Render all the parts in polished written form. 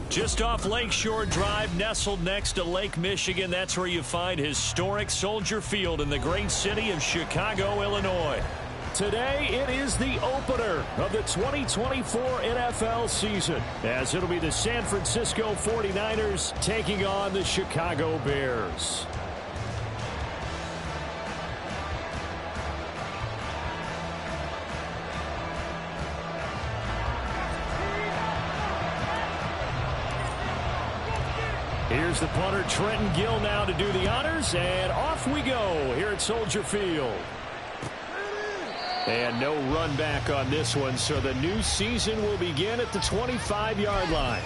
Just off Lakeshore Drive, nestled next to Lake Michigan, that's where you find historic Soldier Field in the great city of Chicago, Illinois. Today, it is the opener of the 2024 NFL season, as it'll be the San Francisco 49ers taking on the Chicago Bears. Here's the punter, Trenton Gill, now to do the honors, and off we go here at Soldier Field. And no run back on this one, so the new season will begin at the 25-yard line.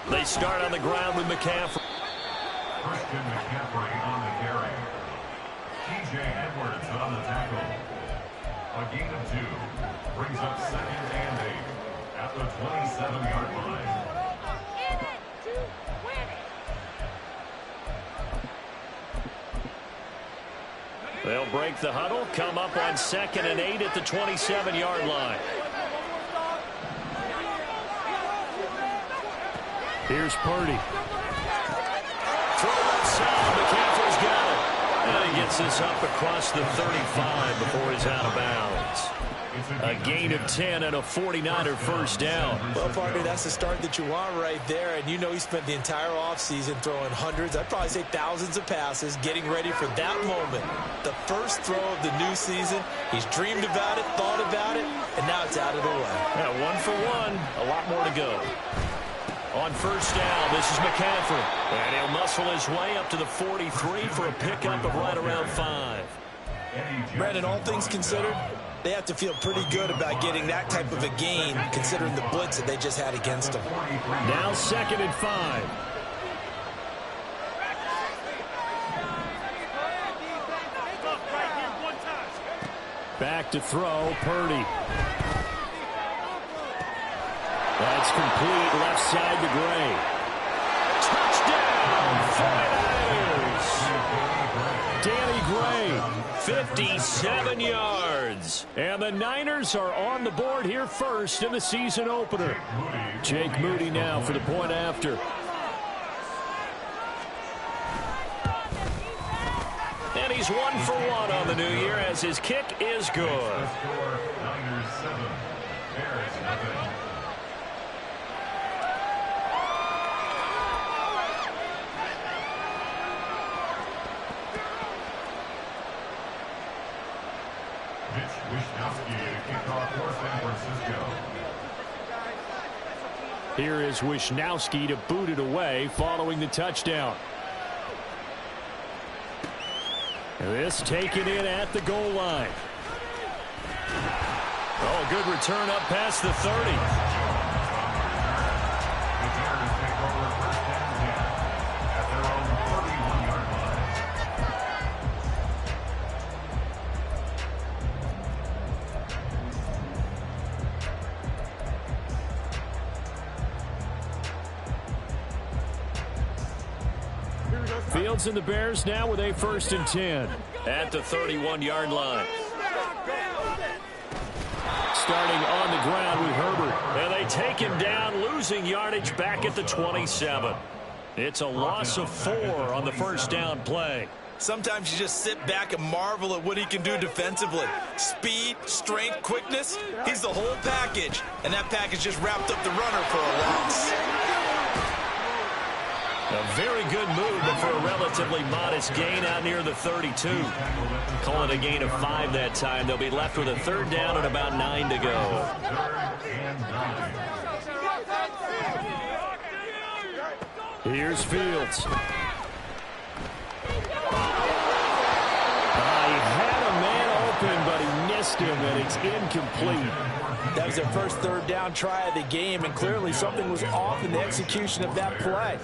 They start on the ground with McCaffrey. Christian McCaffrey on the carry. T.J. Edwards on the tackle. A gain of 2 brings up 2nd and 8 at the 27-yard line. They'll break the huddle, come up on 2nd and 8 at the 27-yard line. Here's Purdy. Throw left side. McCaffrey's got it. And he gets this up across the 35 before he's out of bounds. A gain of 10 and a 49er first down. Well, partner, that's the start that you want right there. And you know he spent the entire offseason throwing hundreds, I'd probably say thousands of passes, getting ready for that moment. The first throw of the new season. He's dreamed about it, thought about it, and now it's out of the way. Yeah, 1 for 1. A lot more to go. On first down, this is McCaffrey. And he'll muscle his way up to the 43 for a pickup of right around 5. Brandon, all things considered, they have to feel pretty good about getting that type of a gain, considering the blitz that they just had against them. Now 2nd and 5. Back to throw, Purdy. That's complete, left side to Gray. Touchdown, 49ers! Danny Gray, 57 yards. And the Niners are on the board here first in the season opener. Jake Moody now for the point after. And he's 1 for 1 on the new year as his kick is good. Niners 7, Bears nothing. Here is Wishnowsky to boot it away following the touchdown. This taken in at the goal line. Oh, good return up past the 30. Fields and the Bears now with a 1st and 10 at the 31-yard line. Starting on the ground with Herbert. And they take him down, losing yardage back at the 27. It's a loss of 4 on the first down play. Sometimes you just sit back and marvel at what he can do defensively. Speed, strength, quickness. He's the whole package. And that package just wrapped up the runner for a loss. A very good move, but for a relatively modest gain out near the 32. Call it a gain of 5 that time. They'll be left with a 3rd down and about 9 to go. Here's Fields. He had a man open, but he missed missed him, and it's incomplete. That was their first third down try of the game, and clearly something was off in the execution of that play.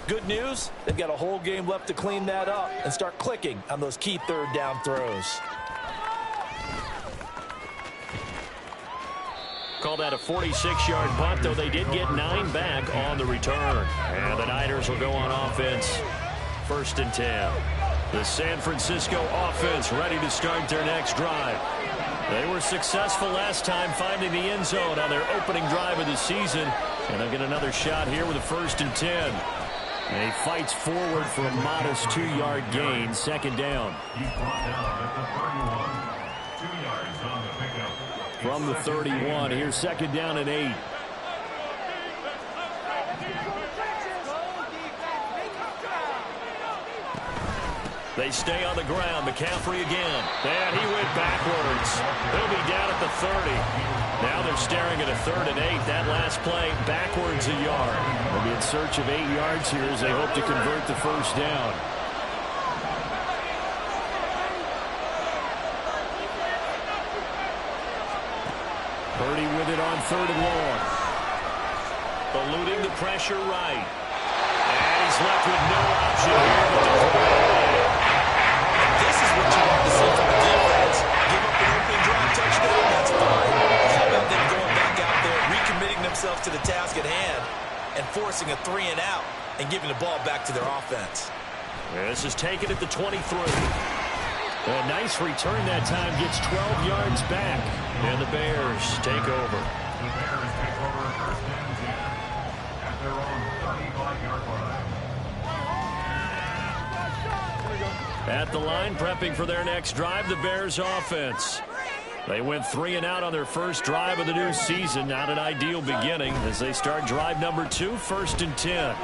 Good news, they've got a whole game left to clean that up and start clicking on those key third down throws. Called that a 46-yard punt, though they did get 9 back on the return. And the Niners will go on offense. 1st and 10. The San Francisco offense ready to start their next drive. They were successful last time finding the end zone on their opening drive of the season. And they'll get another shot here with a 1st and 10. And he fights forward for a modest 2-yard gain, 2nd down. He's brought down at the 31. 2 yards on the pickup. From the 31, here's 2nd down and 8. They stay on the ground. McCaffrey again. And he went backwards. He'll be down at the 30. Now they're staring at a 3rd and 8. That last play backwards a yard. They'll be in search of 8 yards here as they hope to convert the 1st down. Purdy with it on 3rd and long. Eluding the pressure right. And he's left with no option here but to throw it away. This is what you want to see from the defense. Give up an opening drive touchdown, that's fine. How about them going back out there, recommitting themselves to the task at hand, and forcing a 3 and out, and giving the ball back to their offense. This is taken at the 23. A nice return that time, gets 12 yards back. And the Bears take over. The Bears take over 1st and 10 at their own 35-yard line. At the line, prepping for their next drive, the Bears offense. They went 3 and out on their first drive of the new season. Not an ideal beginning as they start drive number 2, 1st and 10.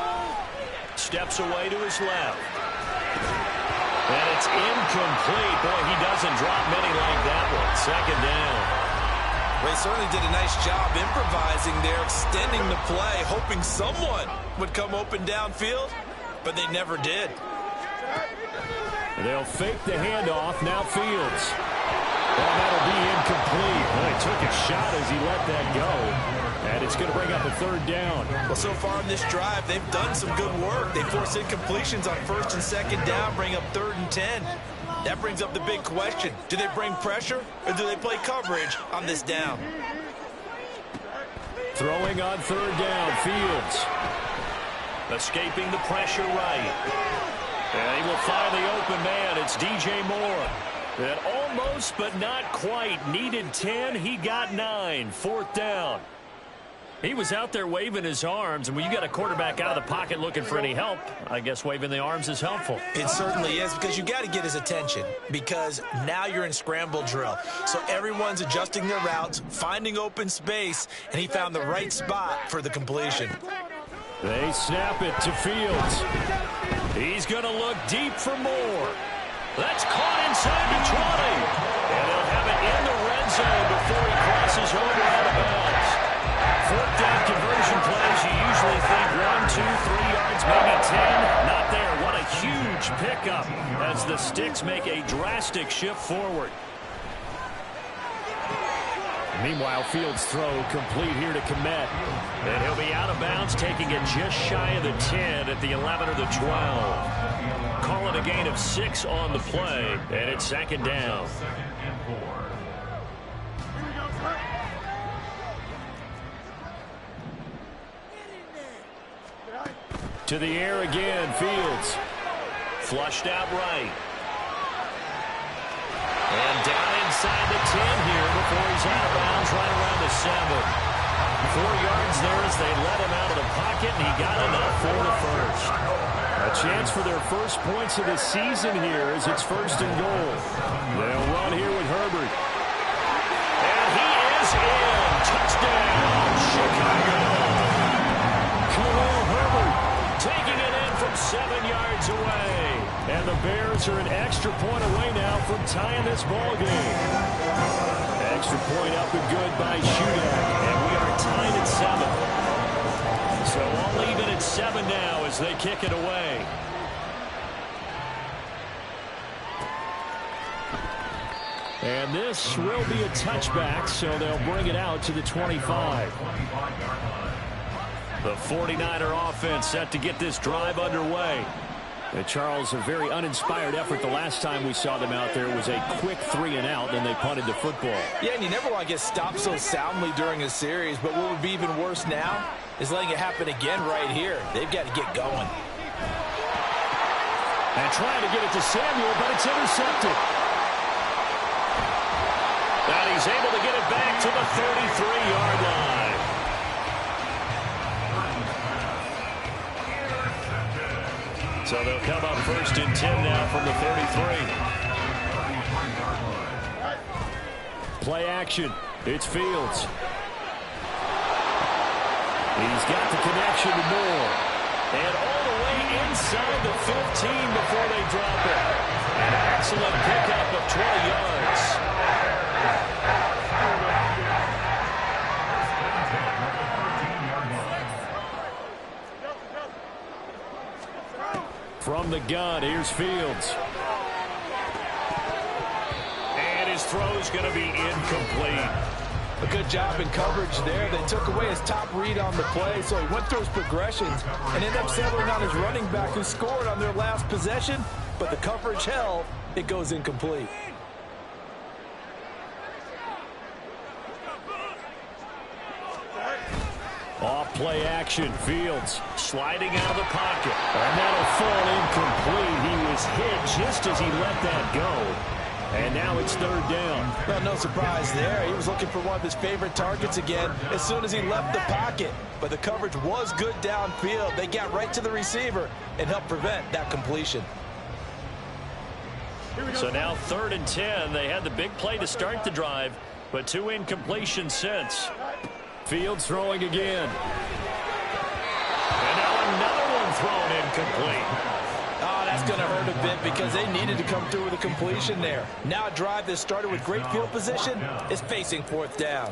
Steps away to his left. And it's incomplete. Boy, he doesn't drop many like that one. 2nd down. Well, he certainly did a nice job improvising there, extending the play, hoping someone would come open downfield, but they never did. They'll fake the handoff. Now Fields. Well, that'll be incomplete. Well, he took a shot as he let that go. And it's going to bring up a 3rd down. Well, so far in this drive, they've done some good work. They force incompletions on 1st and 2nd down, bring up 3rd and 10. That brings up the big question. Do they bring pressure or do they play coverage on this down? Throwing on 3rd down, Fields. Escaping the pressure right. And he will find the open man. It's DJ Moore. That almost but not quite needed 10. He got 9. 4th down. He was out there waving his arms, and when you got a quarterback out of the pocket looking for any help, I guess waving the arms is helpful. It certainly is, because you got to get his attention, because now you're in scramble drill. So everyone's adjusting their routes, finding open space, and he found the right spot for the completion. They snap it to Fields. He's going to look deep for more. That's caught inside the 20. And they'll have it in the red zone before he crosses over out of bounds. 4th down conversion plays, you usually think 1, 2, 3 yards, maybe 10. Not there. What a huge pickup as the Sticks make a drastic shift forward. Meanwhile, Fields' throw complete here to Kmet. And he'll be out of bounds, taking it just shy of the 10 at the 11 or the 12. Call it a gain of 6 on the play, and it's 2nd down. 2nd and 4. To the air again, Fields. Flushed out right. And down inside the 10 here before he's out of bounds right around the 7. 4 yards there as they let him out of the pocket, and he got enough for the 1st. A chance for their first points of the season here as it's 1st and goal. They'll run here with Herbert. And he is in. Touchdown, Chicago. Khalil Herbert taking it in from 7 yards away. And the Bears are an extra point away now from tying this ball game. Extra point up and good by Shudak. And we are tied at 7. So all even at 7 now as they kick it away. And this will be a touchback, so they'll bring it out to the 25. The 49er offense set to get this drive underway. Charles, a very uninspired effort the last time we saw them out there. It was a quick 3-and-out, and they punted the football. Yeah, and you never want to get stopped so soundly during a series, but what would be even worse now is letting it happen again right here. They've got to get going. And trying to get it to Samuel, but it's intercepted. And he's able to get it back to the 33-yard line. So they'll come up 1st and 10 now from the 33. Play action. It's Fields. He's got the connection to Moore. And all the way inside the 15 before they drop it. An excellent pickup of 20 yards. From the gun, here's Fields. And his throw's going to be incomplete. A good job in coverage there. They took away his top read on the play, so he went through his progressions and ended up settling on his running back who scored on their last possession, but the coverage held. It goes incomplete. Off play action, Fields sliding out of the pocket. And that'll fall incomplete. He was hit just as he let that go. And now it's 3rd down. Well, no surprise there. He was looking for one of his favorite targets again as soon as he left the pocket. But the coverage was good downfield. They got right to the receiver and helped prevent that completion. So now 3rd and 10. They had the big play to start the drive, but 2 incompletions since. Fields throwing again. And now another one thrown incomplete. Oh, that's going to hurt a bit because they needed to come through with a completion there. Now a drive that started with great field position is facing 4th down.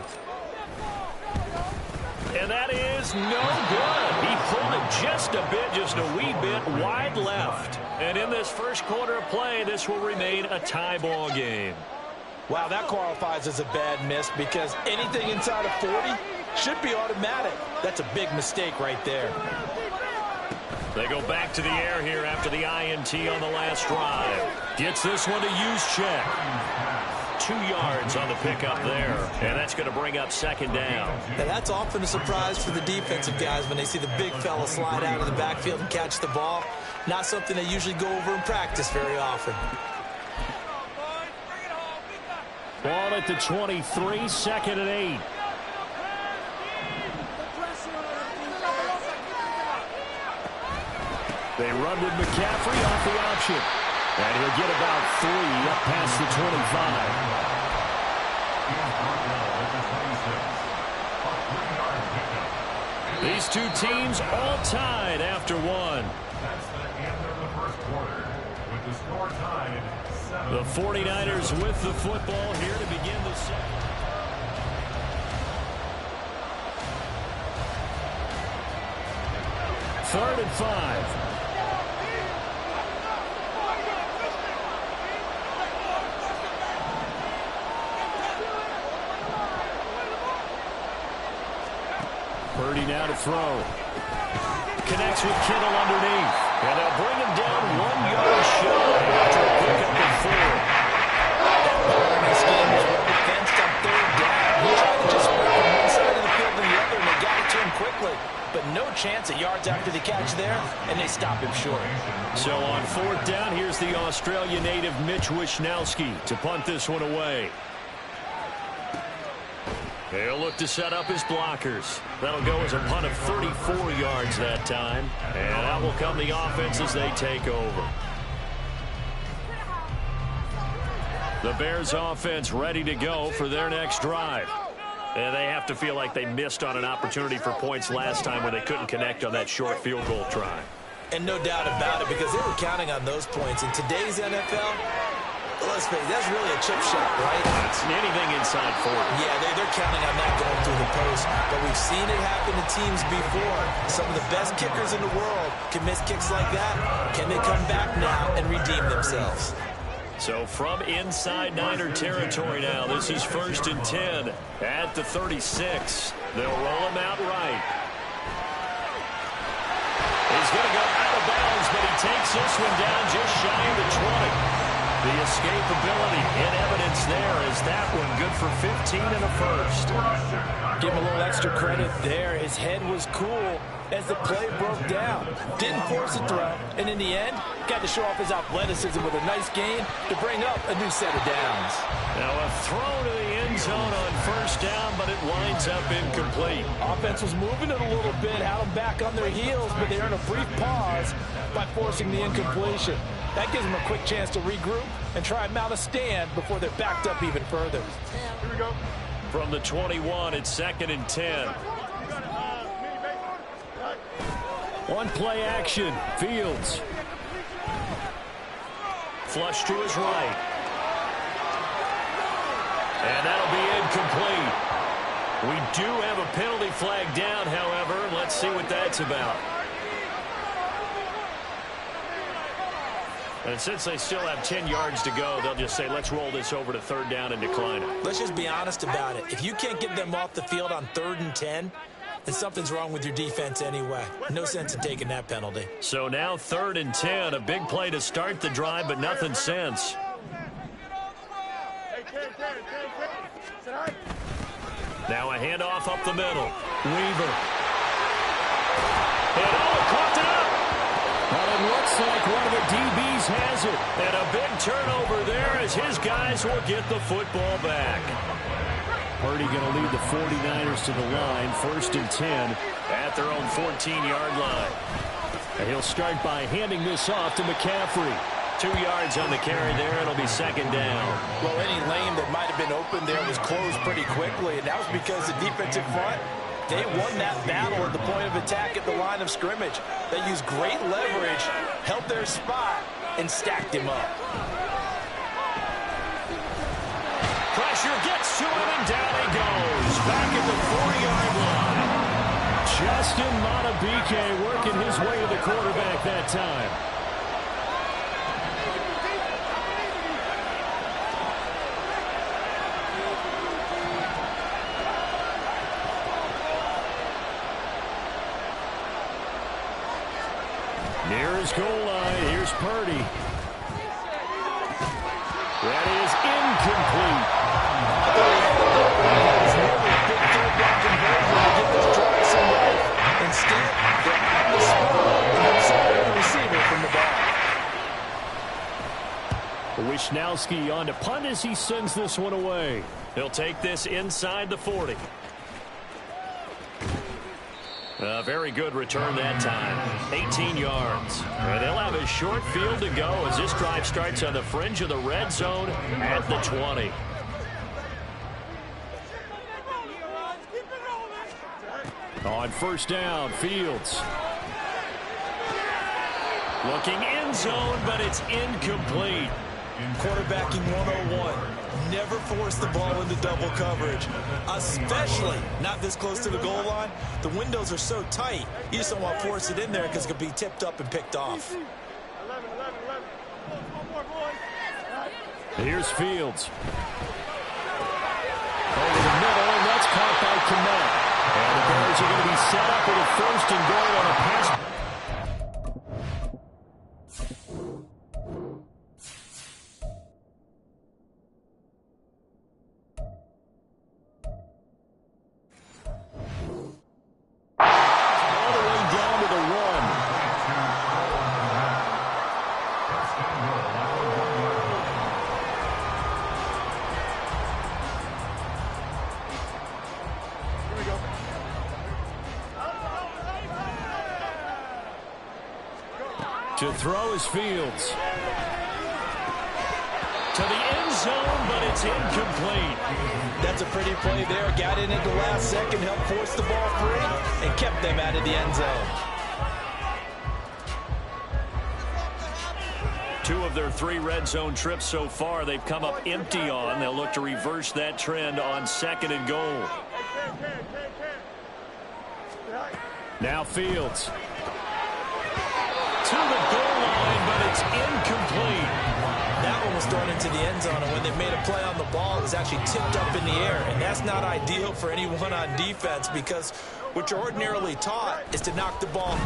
And that is no good. He pulled it just a bit, just a wee bit wide left. And in this first quarter of play, this will remain a tie ball game. Wow, that qualifies as a bad miss because anything inside of 40 should be automatic. That's a big mistake right there. They go back to the air here after the INT on the last drive. Gets this one to Juszczyk. 2 yards on the pickup there. And that's going to bring up 2nd down. Now that's often a surprise for the defensive guys when they see the big fella slide out of the backfield and catch the ball. Not something they usually go over in practice very often. Ball at the 23, 2nd and 8. They run with McCaffrey off the option. And he'll get about 3 up past the 25. These two teams all tied after 1. That's the end of the first quarter with the score tied 7. The 49ers with the football here to begin the second. Third and 5. Purdy now to throw. Connects with Kittle underneath. And they'll bring him down 1 yard shy after a pickup of 4. This game was well defensed on 3rd down. He tried to just spread from one side of the field to the other, and they got it to him quickly. But no chance at yards after the catch there, and they stop him short. So on 4th down, here's the Australia native Mitch Wishnowsky to punt this one away. He'll look to set up his blockers. That'll go as a punt of 34 yards that time. And out will come the offense as they take over. The Bears offense ready to go for their next drive. And they have to feel like they missed on an opportunity for points last time when they couldn't connect on that short field goal try. And no doubt about it, because they were counting on those points. In today's NFL, let's face it, that's really a chip shot, right? It's anything inside 40. Yeah, they're counting on that going through the post. But we've seen it happen to teams before. Some of the best kickers in the world can miss kicks like that. Can they come back now and redeem themselves? So from inside Niner territory now, this is 1st and 10 at the 36. They'll roll him out right. He's going to go out of bounds, but he takes this one down just shy of the 20. The escapability in evidence there is that one good for 15 and a first. Give him a little extra credit there. His head was cool as the play broke down. Didn't force a throw, and in the end, got to show off his athleticism with a nice gain to bring up a new set of downs. Now a throw to the end zone on 1st down, but it winds up incomplete. Offense was moving it a little bit, had them back on their heels, but they earned a brief pause by forcing the incompletion. That gives them a quick chance to regroup and try and mount a stand before they're backed up even further. Here we go. From the 21, it's 2nd and 10. One play action. Fields. Flush to his right. And that'll be incomplete. We do have a penalty flag down, however. Let's see what that's about. And since they still have 10 yards to go, they'll just say, let's roll this over to 3rd down and decline it. Let's just be honest about it. If you can't get them off the field on 3rd and 10, then something's wrong with your defense anyway. No sense in taking that penalty. So now 3rd and 10, a big play to start the drive, but nothing since. Now a handoff up the middle. Weaver. And caught it up. But it looks like one of the DBs has it. And a big turnover there as his guys will get the football back. Purdy going to lead the 49ers to the line, 1st and 10 at their own 14-yard line. And he'll start by handing this off to McCaffrey. 2 yards on the carry there. It'll be 2nd down. Well, any lane that might have been open there was closed pretty quickly, and that was because the defensive front, they won that battle at the point of attack at the line of scrimmage. They used great leverage, held their spot, and stacked him up. Pressure gets to him, and down he goes. Back at the 4-yard line. Justin Madubuike working his way to the quarterback that time. Near his goal line, here's Purdy. That is incomplete. It's never a big third down conversion to get this drive somewhere. Instead, they're on the spot and then separating the receiver from the ball. Wishnowski on to punt as he sends this one away. He'll take this inside the 40. A very good return that time. 18 yards. And they'll have a short field to go as this drive starts on the fringe of the red zone at the 20. On 1st down, Fields. Looking end zone, but it's incomplete. Quarterbacking 101. Never force the ball into double coverage, especially not this close to the goal line. The windows are so tight, you just don't want to force it in there because it could be tipped up and picked off. Here's Fields. Over the middle, and that's caught by Kmet. And the Bears are going to be set up with a 1st and goal on a pass. To throw is Fields. To the end zone, but it's incomplete. That's a pretty play there. Got in at the last second, helped force the ball free, and kept them out of the end zone. 2 of their 3 red zone trips so far, they've come up empty on. They'll look to reverse that trend on 2nd and goal. Now Fields. To the goal line, but it's incomplete. That one was was thrown into the end zone, and when they made a play on the ball, it was actually tipped up in the air. And that's not ideal for anyone on defense because what you're ordinarily taught is to knock the ball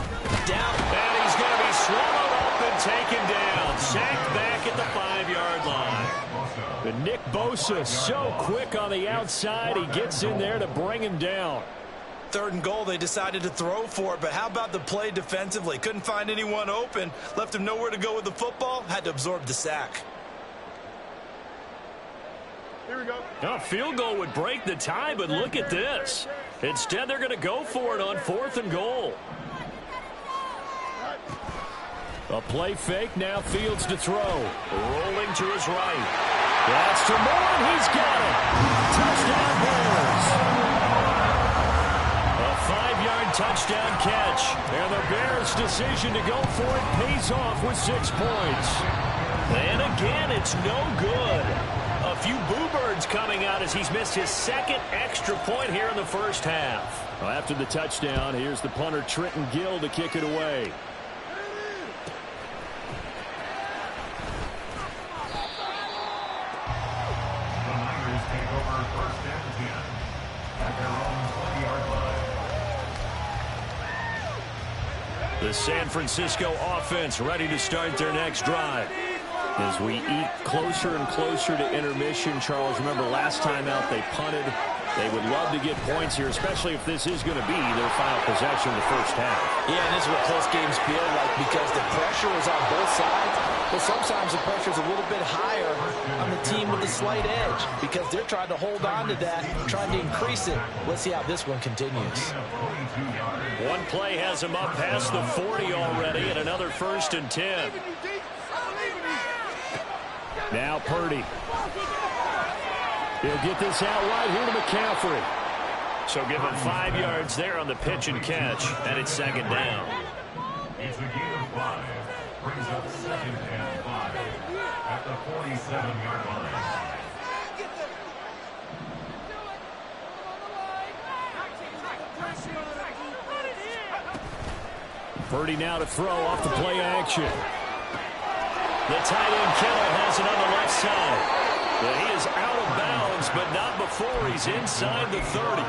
down. And he's going to be swallowed up and taken down. Sacked back at the 5-yard line. But Nick Bosa so quick on the outside. He gets in there to bring him down. 3rd and goal, they decided to throw for it, but how about the play defensively? Couldn't find anyone open, left him nowhere to go with the football, had to absorb the sack. Here we go. A field goal would break the tie, but look at this. Instead, they're going to go for it on 4th and goal. A play fake, now Fields to throw. Rolling to his right. That's to Moore, and he's got it. Touchdown Bears. A 5-yard touchdown catch. And the Bears' decision to go for it pays off with 6 points. And again, it's no good. A few boo birds coming out as he's missed his 2nd extra point here in the first half. Well, after the touchdown, here's the punter Trenton Gill to kick it away. The Niners take over 1st and 10 at their own 20-yard line. The San Francisco offense ready to start their next drive. As we eat closer and closer to intermission, Charles, remember last time out they punted. They would love to get points here, especially if this is going to be their final possession of the first half. Yeah, and this is what close games feel like because the pressure is on both sides, but sometimes the pressure is a little bit higher on the team with the slight edge because they're trying to hold on to that, trying to increase it. Let's see how this one continues. One play has him up past the 40 already, and another 1st and 10. Now Purdy. He'll get this out right here to McCaffrey. So give him 5 yards there on the pitch and catch, and it's 2nd down. It's a gain of 5. Brings up 2nd and 5 at the 47-yard line. Purdy now to throw off the play action. The tight end killer has it on the left side. But he is out of bounds, but not before he's inside the 30.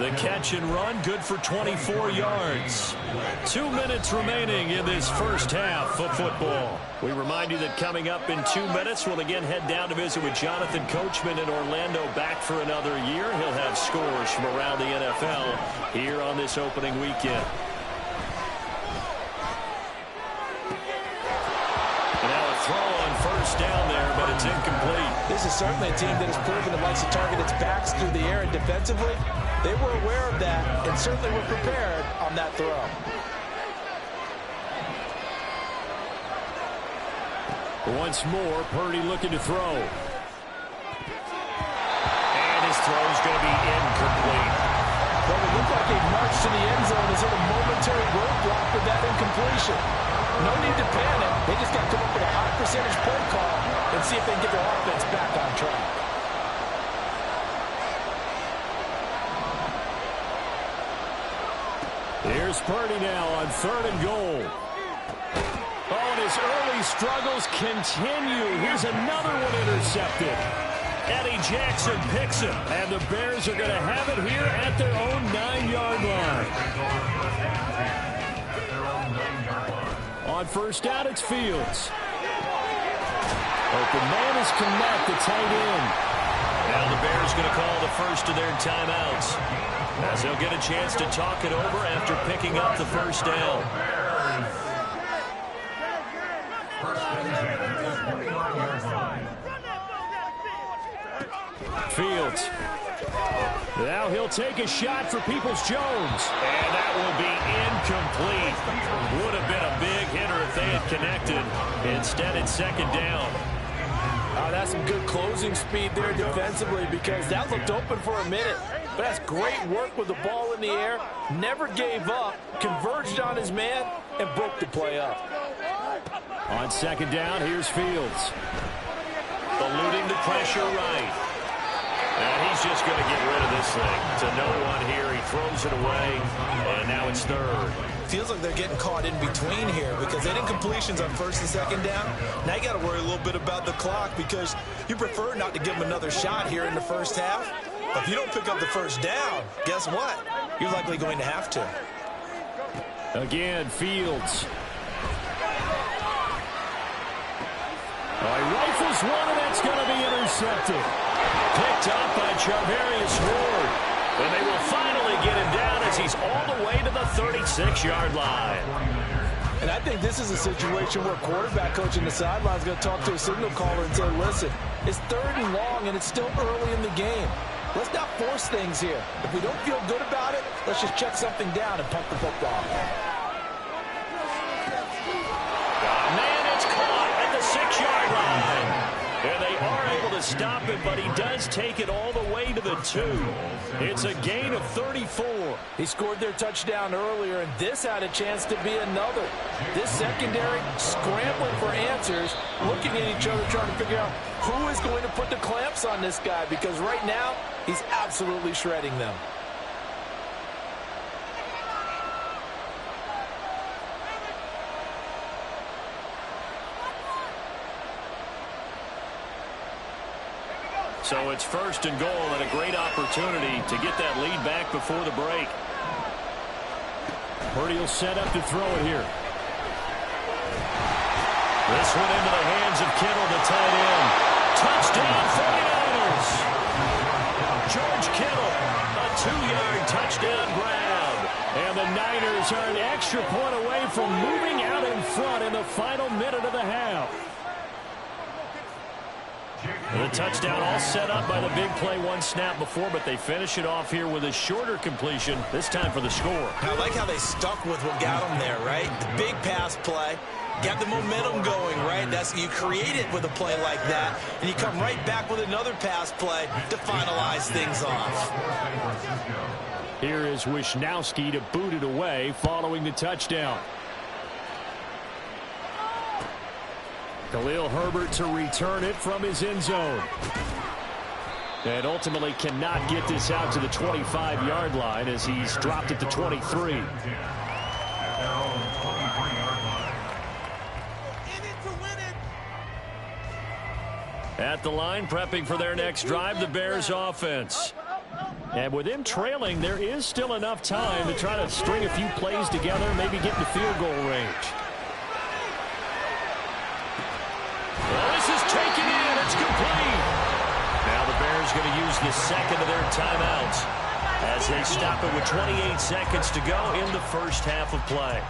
The catch and run, good for 24 yards. 2 minutes remaining in this first half of football. We remind you that coming up in 2 minutes, we'll again head down to visit with Jonathan Coachman in Orlando, back for another year. He'll have scores from around the NFL here on this opening weekend. Throw on 1st down there, but it's incomplete. This is certainly a team that has proven it likes to target its backs through the air, and defensively, they were aware of that and certainly were prepared on that throw. Once more, Purdy looking to throw. And his throw is going to be incomplete. Well, it looked like a march to the end zone is in a momentary roadblock with that incompletion. No need to panic. They just got to come up with a high percentage play call and see if they can get their offense back on track. Here's Purdy now on 3rd and goal. Oh, and his early struggles continue. Here's another one intercepted. Eddie Jackson picks it, and the Bears are going to have it here at their own 9-yard line. On 1st down, it's Fields. Open man is Kmet, the tight end. Now the Bears going to call the first of their timeouts, as they'll get a chance to talk it over after picking up the 1st down. Fields. Now he'll take a shot for Peoples-Jones. And that will be incomplete. Would have been a big hitter if they had connected. Instead, it's 2nd down. That's some good closing speed there defensively because that looked open for a minute. But that's great work with the ball in the air. Never gave up. Converged on his man and broke the play up. On 2nd down, here's Fields. Eluding the pressure right. And he's just going to get rid of this thing. To no one here. He throws it away. And now it's 3rd. feels like they're getting caught in between here because they didn't completions on first and second down. Now you got to worry a little bit about the clock because you prefer not to give them another shot here in the first half. But if you don't pick up the first down, guess what? You're likely going to have to. Again, Fields. He rifles one, and that's going to be intercepted. Picked up by Charvarius Ward. And they will finally get him down as he's all the way to the 36-yard line. And I think this is a situation where quarterback coach in the sideline is going to talk to a signal caller and say, listen, it's 3rd and long, and it's still early in the game. Let's not force things here. If we don't feel good about it, let's just check something down and punt the football. Man, it's caught at the 6-yard line. And they are able to stop it, but he does take it all the way to the 2. It's a gain of 34. He scored their touchdown earlier, and this had a chance to be another. This secondary scrambling for answers, looking at each other, trying to figure out who is going to put the clamps on this guy, because right now, he's absolutely shredding them. So it's 1st and goal and a great opportunity to get that lead back before the break. Purdy will set up to throw it here. This one into the hands of Kittle, the tight end. Touchdown 49ers! George Kittle, a 2-yard touchdown grab. And the Niners are an extra point away from moving out in front in the final minute of the half. The touchdown all set up by the big play one snap before, but they finish it off here with a shorter completion, this time for the score. I like how they stuck with what got them there, right? The big pass play, got the momentum going, right? You create it with a play like that, and you come right back with another pass play to finalize things off. Here is Wisnowski to boot it away following the touchdown. Khalil Herbert to return it from his end zone. And ultimately cannot get this out to the 25-yard line as he's dropped it to 23. At the line, prepping for their next drive, the Bears offense. And with them trailing, there is still enough time to try to string a few plays together, maybe get into field goal range. Well, this is taken in. It's complete. Now the Bears going to use the second of their timeouts as they stop it with 28 seconds to go in the first half of play.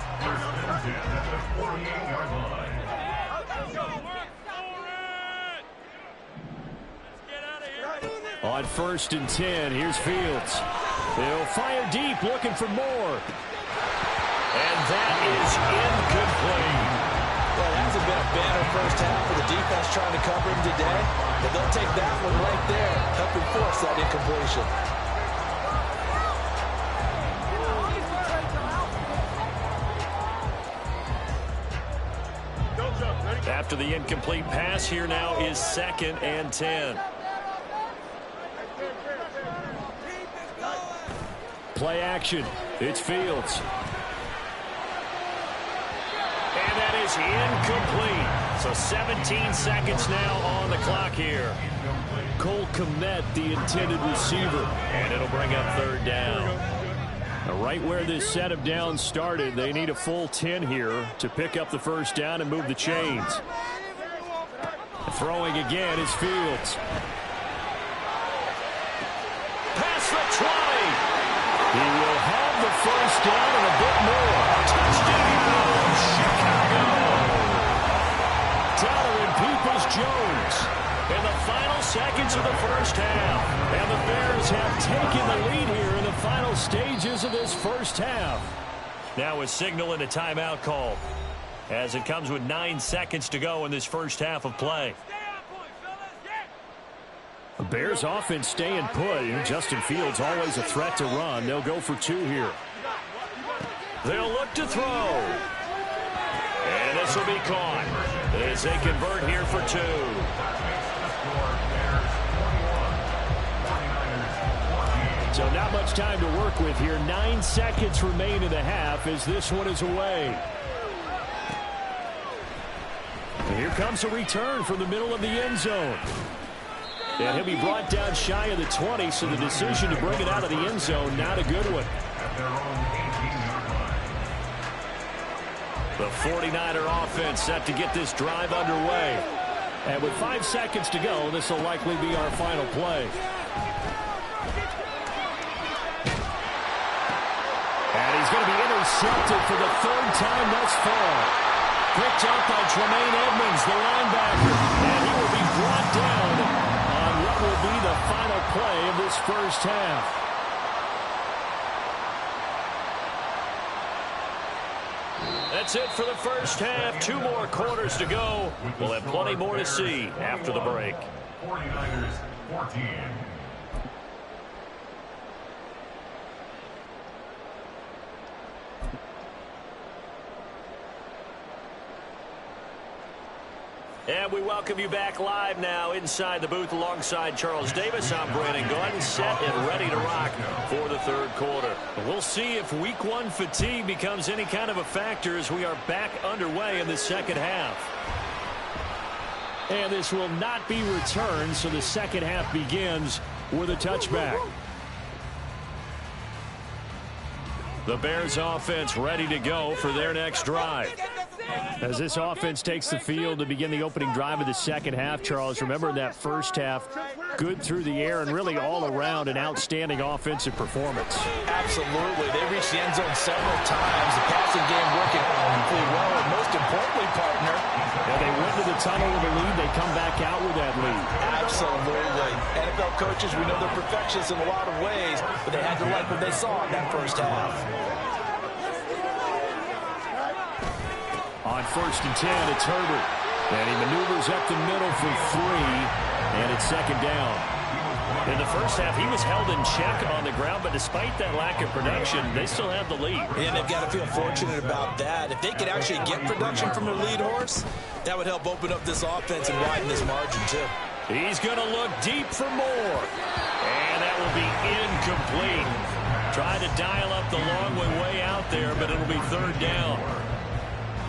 On 1st and 10, here's Fields. They'll fire deep, looking for more. And that is incomplete. Well, it hasn't been a banner first half for the defense trying to cover him today, but they'll take that one right there, helping force that incompletion. After the incomplete pass, here now is 2nd and 10. Play action. It's Fields. And that is incomplete. So 17 seconds now on the clock here. Cole Kmet, the intended receiver. And it'll bring up 3rd down. Right where this set of downs started, they need a full 10 here to pick up the first down and move the chains. Throwing again is Fields. Past the 20. He will have the first down and a bit more. Touchdown, Chicago. Donovan Peoples-Jones in the final seconds of the first half. And the Bears have taken the lead here in the final stages of this first half. Now a signal and a timeout call as it comes with 9 seconds to go in this first half of play. The Bears offense staying put. Justin Fields always a threat to run. They'll go for 2 here. They'll look to throw. And this will be caught as they convert here for 2. So now Not much time to work with here. 9 seconds remain in the half as this one is away. And here comes a return from the middle of the end zone. And he'll be brought down shy of the 20, so the decision to bring it out of the end zone, not a good one. The 49er offense set to get this drive underway. And with 5 seconds to go, this will likely be our final play. And he's going to be intercepted for the 3rd time thus far. Picked up by Tremaine Edmonds, the linebacker. And he will be brought down on what will be the final play of this first half. That's it for the first half. 2 more quarters to go. We'll have plenty more to see after the break. 49ers 14. And we welcome you back live now inside the booth alongside Charles Davis. I'm Brandon Gordon, set and ready to rock for the 3rd quarter. We'll see if week 1 fatigue becomes any kind of a factor as we are back underway in the second half. And this will not be returned, so the second half begins with a touchback. The Bears offense ready to go for their next drive. As this offense takes the field to begin the opening drive of the second half, Charles, remember in that first half, good through the air and really all around an outstanding offensive performance. Absolutely. They reached the end zone several times. The passing game working wonderfully well, and most importantly, partner, they went to the tunnel with a lead. They come back out with that lead. Absolutely. NFL coaches, we know they're perfectionists in a lot of ways, but they had to like what they saw in that first half. On 1st and 10, it's Herbert. And he maneuvers up the middle for 3, and it's 2nd down. In the first half, he was held in check on the ground, but despite that lack of production, they still have the lead. And they've got to feel fortunate about that. If they could actually get production from their lead horse, that would help open up this offense and widen this margin, too. He's going to look deep for more. And that will be incomplete. Tried to dial up the long way out there, but it'll be 3rd down.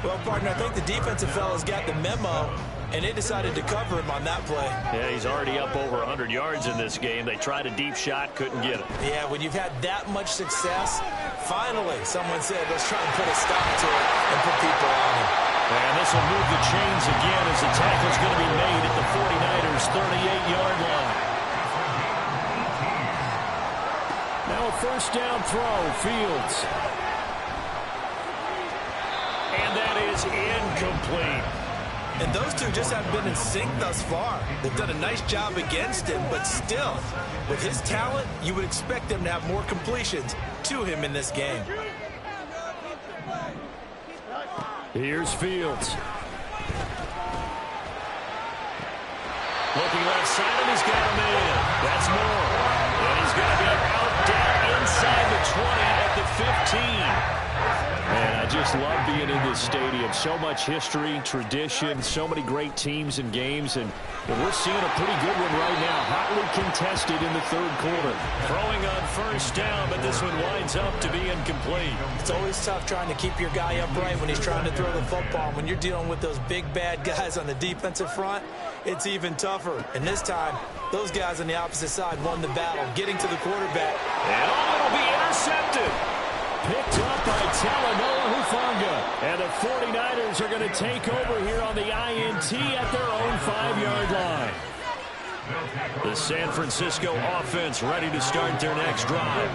Well, partner, I think the defensive fellas got the memo, and they decided to cover him on that play. Yeah, he's already up over 100 yards in this game. They tried a deep shot, couldn't get him. Yeah, when you've had that much success, finally someone said, let's try and put a stop to it and put people on him. And this will move the chains again as the tackle's going to be made at the 49ers' 38-yard line. Now a 1st down throw, Fields. And that is incomplete. And those two just haven't been in sync thus far. They've done a nice job against him, but still, with his talent, you would expect them to have more completions to him in this game. Here's Fields. Looking left side, and he's got him in. That's Moore. And he's going to be out down inside the 20 at the 15. Man, I just love being in this stadium. So much history, tradition, so many great teams and games, and we're seeing a pretty good one right now. Hotly contested in the 3rd quarter. Throwing on 1st down, but this one winds up to be incomplete. It's always tough trying to keep your guy upright when he's trying to throw the football. When you're dealing with those big, bad guys on the defensive front, it's even tougher. And this time, those guys on the opposite side won the battle, getting to the quarterback. And it'll be intercepted. Picked up by Talanoa Hufanga. And the 49ers are going to take over here on the INT at their own 5-yard line. The San Francisco offense ready to start their next drive.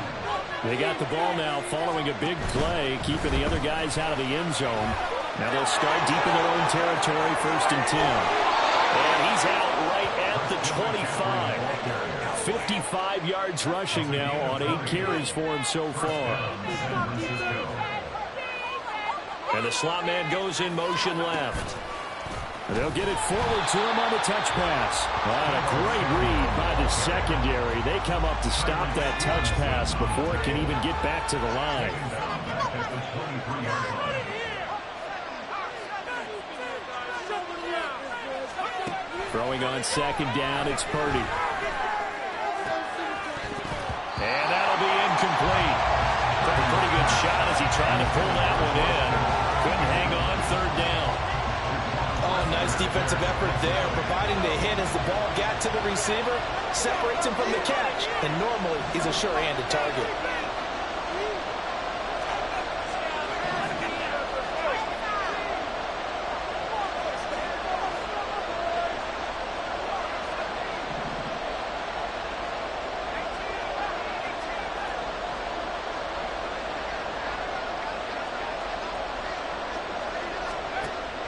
They got the ball now following a big play, keeping the other guys out of the end zone. Now they'll start deep in their own territory, 1st and 10. And he's out right at the 25. 55 yards rushing now on 8 carries for him so far. And the slot man goes in motion left. They'll get it forward to him on the touch pass. And a great read by the secondary. They come up to stop that touch pass before it can even get back to the line. Throwing on 2nd down, it's Purdy. And that'll be trying to pull that one in. Couldn't hang on third down. Oh, nice defensive effort there, providing the hit as the ball got to the receiver, separates him from the catch, and normally he's a sure-handed target.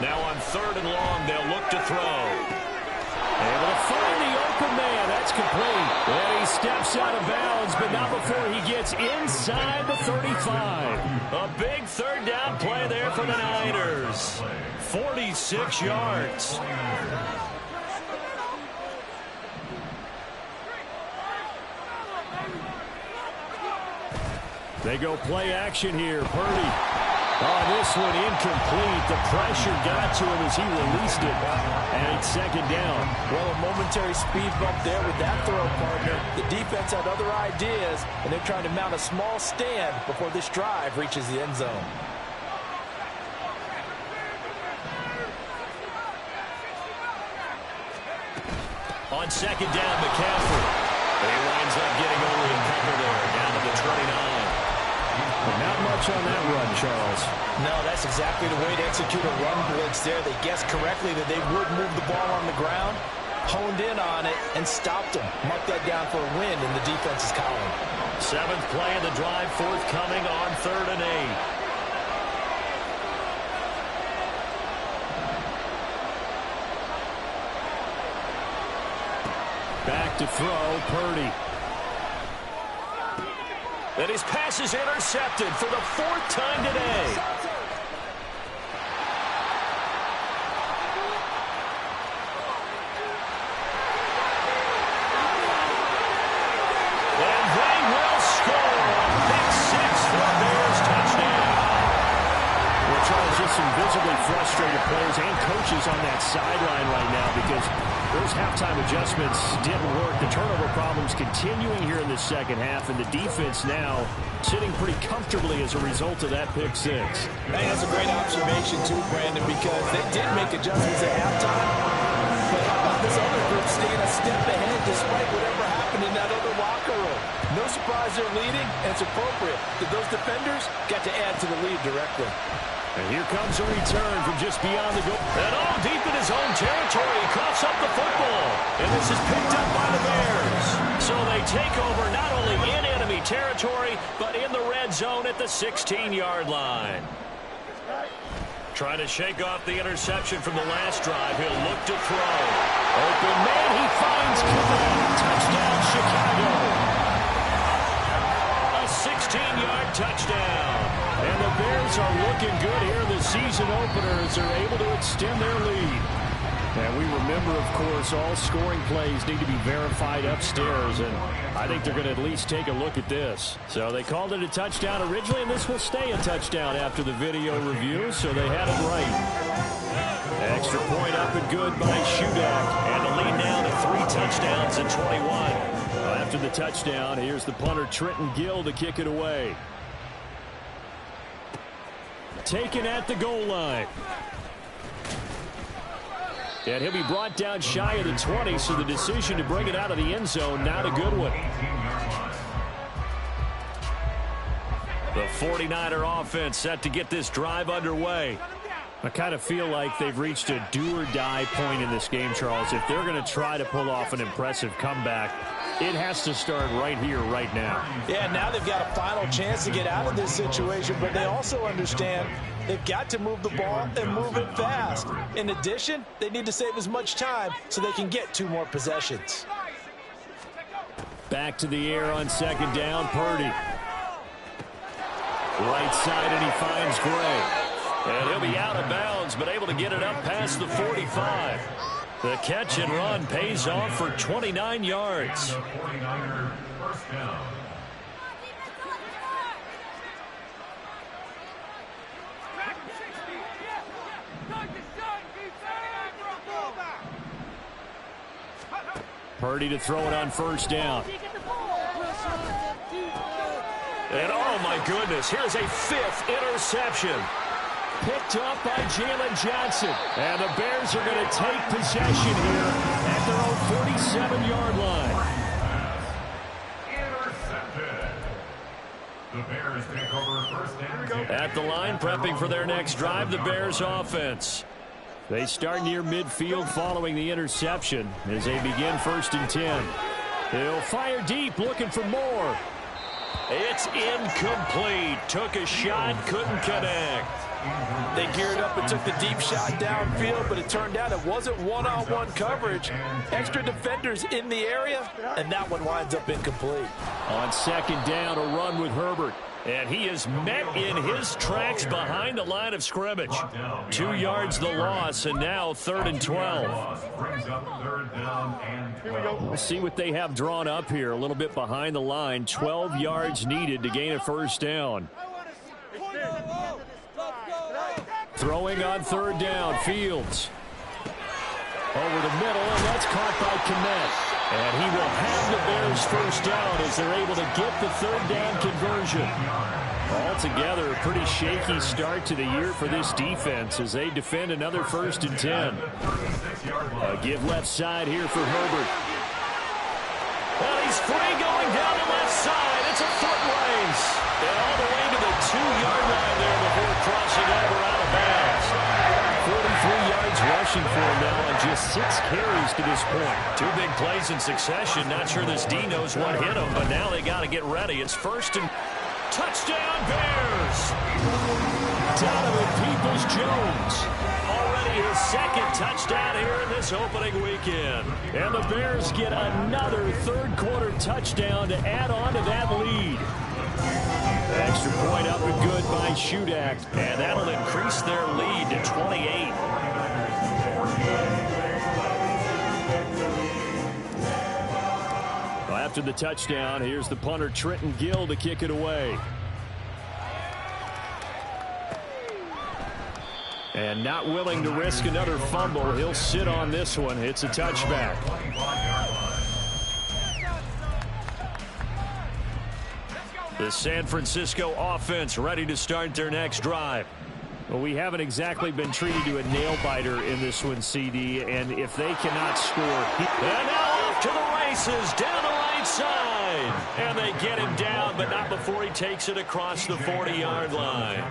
Now on third and long, they'll look to throw. Able to find the open man. That's complete. And he steps out of bounds, but not before he gets inside the 35. A big third down play there for the Niners. 46 yards. They go play action here. Purdy. Oh, this one incomplete. The pressure got to him as he released it. And it's second down. Well, a momentary speed bump there with that throw, partner. The defense had other ideas, and they're trying to mount a small stand before this drive reaches the end zone. On second down, McCaffrey. He winds up getting only a couple there, down to the 29. Not much on that run, Charles. No, that's exactly the way to execute a run blitz there. They guessed correctly that they would move the ball on the ground, honed in on it, and stopped them. Mark that down for a win in the defense's column. Seventh play of the drive, forthcoming on 3rd and 8. Back to throw, Purdy. And his pass is intercepted for the 4th time today. And they will score. Big 6 for the Bears, touchdown. Well, Charles, just some visibly frustrated players and coaches on that sideline right now because those halftime adjustments didn't work. The turnover problems continuing here in the second half, and the defense now sitting pretty comfortably as a result of that pick 6. I think that's a great observation, too, Brandon, because they did make adjustments at halftime. But how about this other group staying a step ahead despite whatever happened in that other locker room? No surprise they're leading, and it's appropriate that those defenders got to add to the lead directly. And here comes a return from just beyond the goal. And all deep in his own territory, he coughs up the football. And this is picked up by the Bears. So they take over not only in enemy territory, but in the red zone at the 16-yard line. Trying to shake off the interception from the last drive. He'll look to throw. Open man, he finds Cooper. Touchdown, Chicago. A 16-yard touchdown. And the Bears are looking good here in the season opener as they're able to extend their lead. And we remember, of course, all scoring plays need to be verified upstairs, and I think they're going to at least take a look at this. So they called it a touchdown originally, and this will stay a touchdown after the video review, so they had it right. Extra point up and good by Shudak, and the lead now to 3 touchdowns and 21. After the touchdown, here's the punter Trenton Gill to kick it away. Taken at the goal line. And he'll be brought down shy of the 20, so the decision to bring it out of the end zone, not a good one. The 49er offense set to get this drive underway. I kind of feel like they've reached a do-or-die point in this game, Charles. If they're going to try to pull off an impressive comeback, it has to start right here, right now. Yeah, now they've got a final chance to get out of this situation, but they also understand they've got to move the ball and move it fast. In addition, they need to save as much time so they can get 2 more possessions. Back to the air on second down, Purdy. Right side, and he finds Gray. And he'll be out of bounds, but able to get it up past the 45. The catch and run pays off for 29 yards. 49er first down. Purdy to throw it on first down. And oh my goodness, here's a 5th interception. Picked up by Jalen Johnson. And the Bears are going to take possession here at their own 47-yard line. Intercepted. The Bears take over first and 10. At the line, prepping for their next drive, the Bears offense. They start near midfield following the interception as they begin 1st and 10. They'll fire deep, looking for more. It's incomplete. Took a shot, couldn't connect. They geared up and took the deep shot downfield, but it turned out it wasn't one-on-one coverage. Extra defenders in the area, and that one winds up incomplete. On 2nd down, a run with Herbert. And he is met in his tracks behind the line of scrimmage. 2 yards the loss, and now 3rd and 12. Brings up 3rd down and 12. We'll see what they have drawn up here. A little bit behind the line. 12 yards needed to gain a 1st down. Throwing on 3rd down, Fields. Over the middle, and that's caught by Kmet. And he will have the Bears 1st down as they're able to get the 3rd down conversion. Altogether, a pretty shaky start to the year for this defense as they defend another 1st and 10. A give left side here for Herbert. Well, he's free going down the left side. It's a foot race. And all the way to the 2-yard line there before crossing over out of bounds. 43 yards rushing for him now on just 6 carries to this point. 2 big plays in succession. Not sure this D knows what hit him, but now they got to get ready. It's 1st and touchdown Bears. Donovan Peoples-Jones. Already his 2nd touchdown here in this opening weekend. And the Bears get another 3rd quarter touchdown to add on to that lead. Extra point up and good by Shudak. And that'll increase their lead to 28. Well, after the touchdown, here's the punter Trenton Gill to kick it away. And not willing to risk another fumble, he'll sit on this one. It's a touchback. The San Francisco offense ready to start their next drive. Well, we haven't exactly been treated to a nail-biter in this one, CD, and if they cannot score... And now off to the races, down the right side. And they get him down, but not before he takes it across the 40-yard line.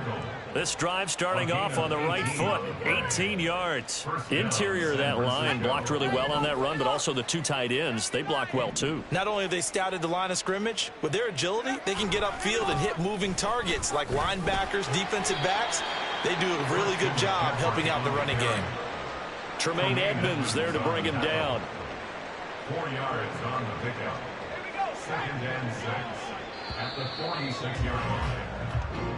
This drive starting off on the right foot, 18 yards. Interior of that line blocked really well on that run, but also the 2 tight ends, they blocked well too. Not only have they scouted the line of scrimmage, with their agility, they can get upfield and hit moving targets like linebackers, defensive backs. They do a really good job helping out the running game. Tremaine Edmonds there to bring him down. 4 yards on the pickup. 2nd and 6 at the 46-yard line.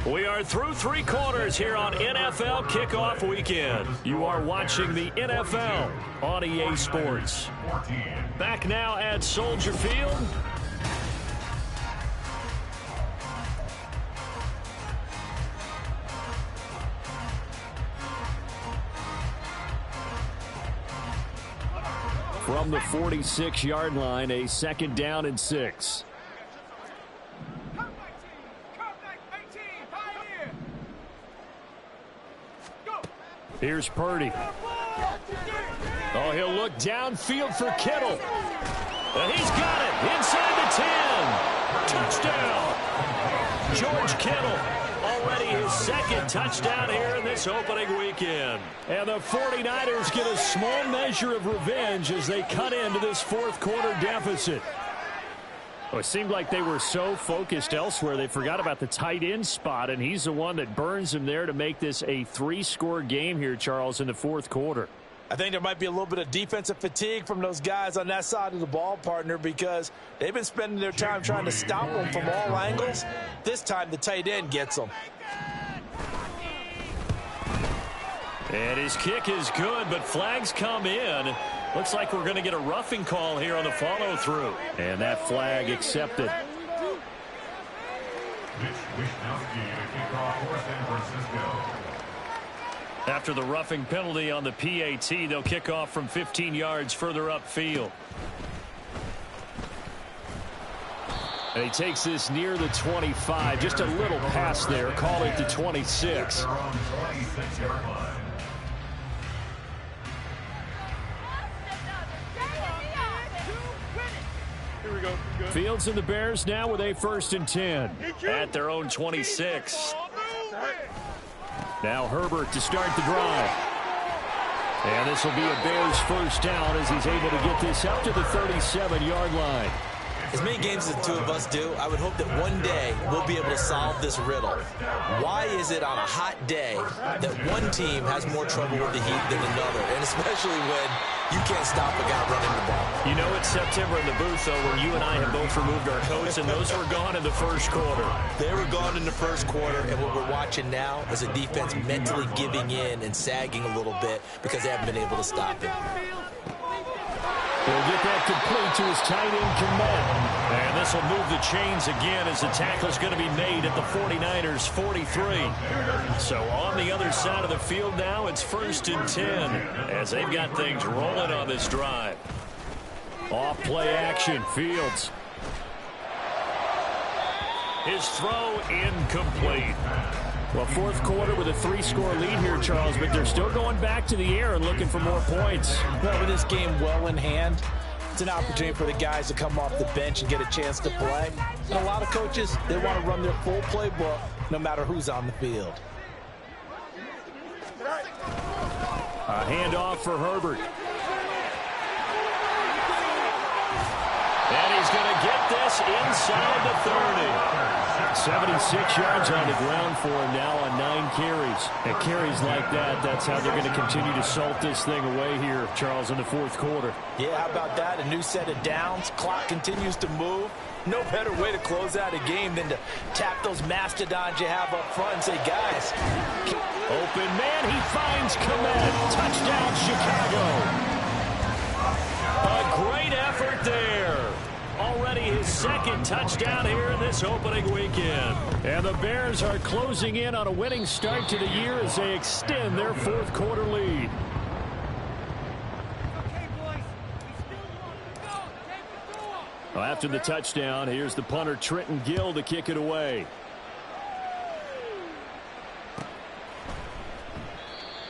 We are through 3 quarters here on NFL Kickoff Weekend. You are watching the NFL on EA Sports. Back now at Soldier Field. From the 46-yard line, a 2nd down and 6. Here's Purdy. Oh, he'll look downfield for Kittle. And he's got it inside the 10. Touchdown. George Kittle. Already his 2nd touchdown here in this opening weekend. And the 49ers get a small measure of revenge as they cut into this 4th quarter deficit. Well, it seemed like they were so focused elsewhere they forgot about the tight end spot, and he's the one that burns them there to make this a 3-score game here, Charles, in the 4th quarter. I think there might be a little bit of defensive fatigue from those guys on that side of the ball, partner, because they've been spending their time trying to stop them from all angles. This time the tight end gets them. And his kick is good, but flags come in. Looks like we're going to get a roughing call here on the follow-through. And that flag accepted. Mitch Wishnowsky to kick off for San Francisco. After the roughing penalty on the PAT, they'll kick off from 15 yards further upfield. And he takes this near the 25. Just a little pass there. Call it the 26. Their own 26-yard line. Fields and the Bears now with a 1st and 10 at their own 26. Now Herbert to start the drive. And this will be a Bears first down as he's able to get this up to the 37-yard line. As many games as the two of us do, I would hope that one day we'll be able to solve this riddle. Why is it on a hot day that one team has more trouble with the heat than another? And especially when you can't stop a guy running the ball. You know it's September in the booth, though, when you and I have both removed our coats, and those were gone in the first quarter. They were gone in the first quarter, and what we're watching now is a defense mentally giving in and sagging a little bit because they haven't been able to stop it. He'll get that complete to his tight end, Kmet. And this will move the chains again as the tackle's going to be made at the 49ers' 43. So on the other side of the field now, it's 1st and 10 as they've got things rolling on this drive. Off play action, Fields. His throw incomplete. Well, fourth quarter with a 3-score lead here, Charles, but they're still going back to the air and looking for more points. Well, with this game well in hand, it's an opportunity for the guys to come off the bench and get a chance to play. And a lot of coaches, they want to run their full playbook no matter who's on the field. A handoff for Herbert. And he's going to get this inside the 30. 76 yards on the ground for him now on 9 carries. And carries like that, that's how they're going to continue to salt this thing away here, Charles, in the fourth quarter. Yeah, how about that? A new set of downs. Clock continues to move. No better way to close out a game than to tap those mastodons you have up front and say, guys. Open man, he finds Kmet. Touchdown, Chicago. A great effort there. Already his 2nd touchdown here in this opening weekend. And the Bears are closing in on a winning start to the year as they extend their fourth quarter lead. Well, after the touchdown, here's the punter Trenton Gill to kick it away.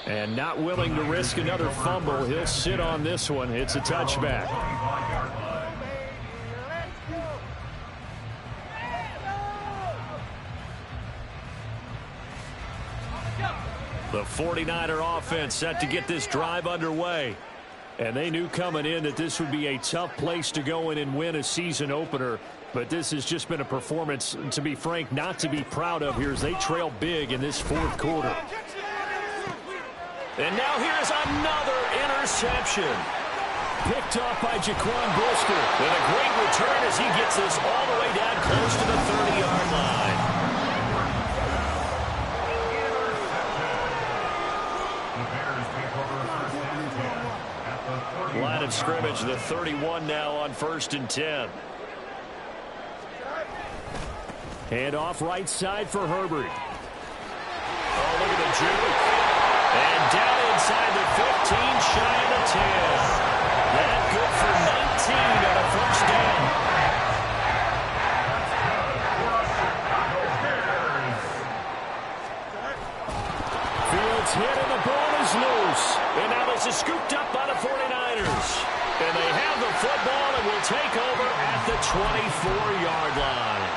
And not willing to risk another fumble, he'll sit on this one. It's a touchback. The 49er offense set to get this drive underway. And they knew coming in that this would be a tough place to go in and win a season opener. But this has just been a performance, to be frank, not to be proud of here as they trail big in this fourth quarter. And now here's another interception. Picked off by Jaquan Brisker. With a great return as he gets this all the way down close to the 30-yard line. Line of scrimmage, the 31 now on 1st and 10. Handoff right side for Herbert. Oh, look at the juke. And down inside the 15, shy of the 10. That good for 19 on a first down. Fields hit and the ball is loose. And now this is scooped up by the 49ers. And they have the football and will take over at the 24-yard line.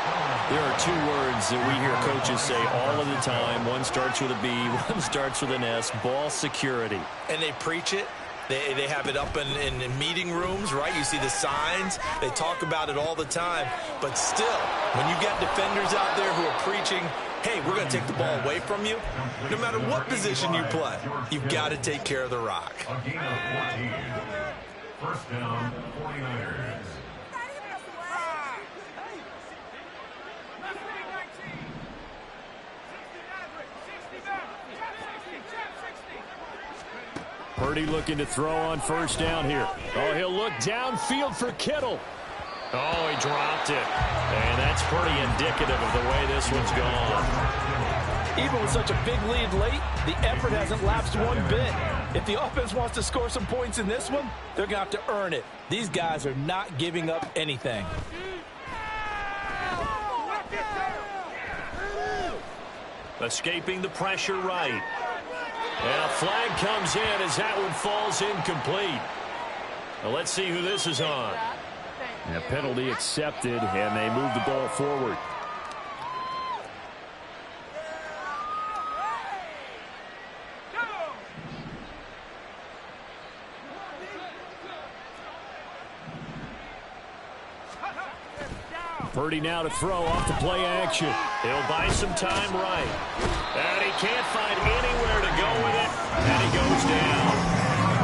There are 2 words that we hear coaches say all of the time. One starts with a B, one starts with an S. Ball security. And they preach it. They have it up in meeting rooms, right? You see the signs. They talk about it all the time. But still, when you got defenders out there who are preaching, hey, we're going to take the ball away from you, no matter what position you play, you've got to take care of the rock. A gain of 14. First down, 49ers. Purdy looking to throw on first down here. Oh, he'll look downfield for Kittle. Oh, he dropped it. And that's pretty indicative of the way this one's gone. Even with such a big lead late, the effort hasn't lapsed one bit. If the offense wants to score some points in this one, they're going to have to earn it. These guys are not giving up anything. Escaping the pressure right. And a flag comes in as that one falls incomplete. Well, let's see who this is on. A penalty accepted, and they move the ball forward. Purdy now to throw off the play action. He'll buy some time right. And he can't find anywhere to go with it. And he goes down.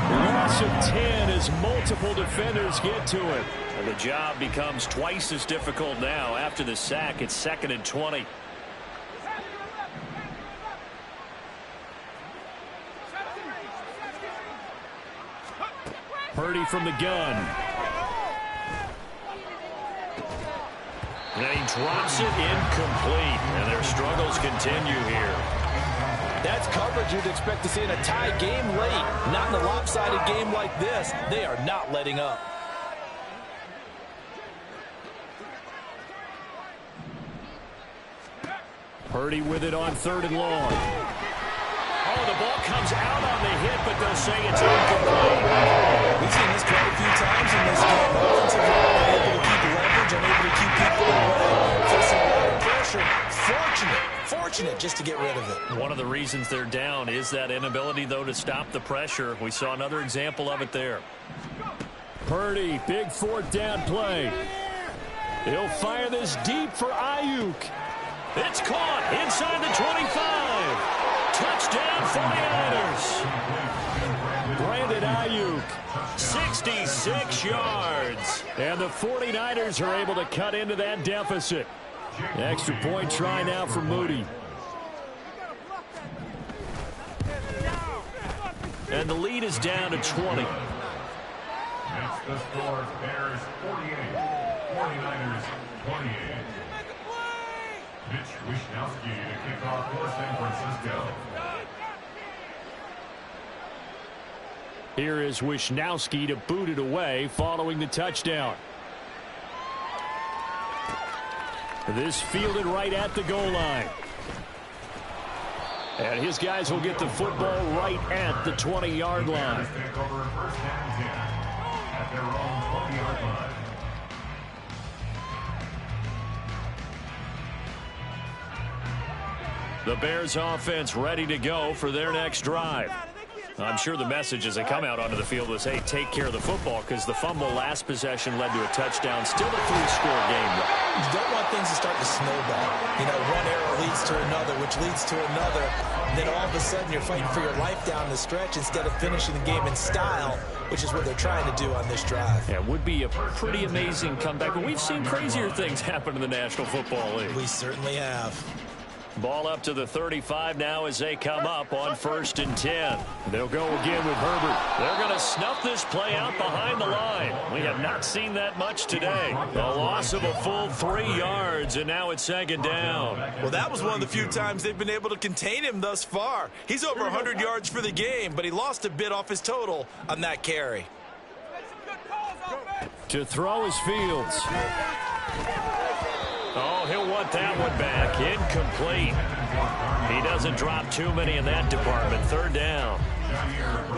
Loss of 10 as multiple defenders get to him. And the job becomes twice as difficult now. After the sack, it's 2nd and 20. Purdy from the gun. And he drops it incomplete. And their struggles continue here. That's coverage you'd expect to see in a tie game late. Not in a lopsided game like this. They are not letting up. Purdy with it on 3rd and long. Oh, the ball comes out on the hit, but they'll say it's incomplete. We've seen this quite a few times in this game. Offensive line unable to keep leverage, unable to keep people away. Facing a lot of pressure. Fortunate just to get rid of it. One of the reasons they're down is that inability, though, to stop the pressure. We saw another example of it there. Purdy, big 4th down play. He'll fire this deep for Ayuk. It's caught inside the 25. Touchdown 49ers. Brandon Ayuk. 66 yards. And the 49ers are able to cut into that deficit. Extra point try now for Moody. And the lead is down to 20. That's the score. Bears 48, 49ers 28. Mitch Wishnowsky to kick off for San Francisco. Here is Wishnowsky to boot it away following the touchdown. This fielded right at the goal line. And his guys will get the football right at the 20-yard line. Take over 1st and 10 at their own 20-yard line. The Bears offense ready to go for their next drive. I'm sure the message as they come out onto the field was, hey, take care of the football, because the fumble last possession led to a touchdown. Still a 3-score game. You don't want things to start to snowball. You know, one error leads to another, which leads to another. And then all of a sudden you're fighting for your life down the stretch instead of finishing the game in style, which is what they're trying to do on this drive. Yeah, it would be a pretty amazing comeback, but we've seen crazier things happen in the National Football League. We certainly have. Ball up to the 35 now as they come up on 1st and 10. They'll go again with Herbert. They're going to snuff this play out behind the line. We have not seen that much today. A loss of a full 3 yards, and now it's 2nd down. Well, that was one of the few times they've been able to contain him thus far. He's over 100 yards for the game, but he lost a bit off his total on that carry. To throw is Fields. Oh, he'll want that one back. Incomplete. He doesn't drop too many in that department. 3rd down.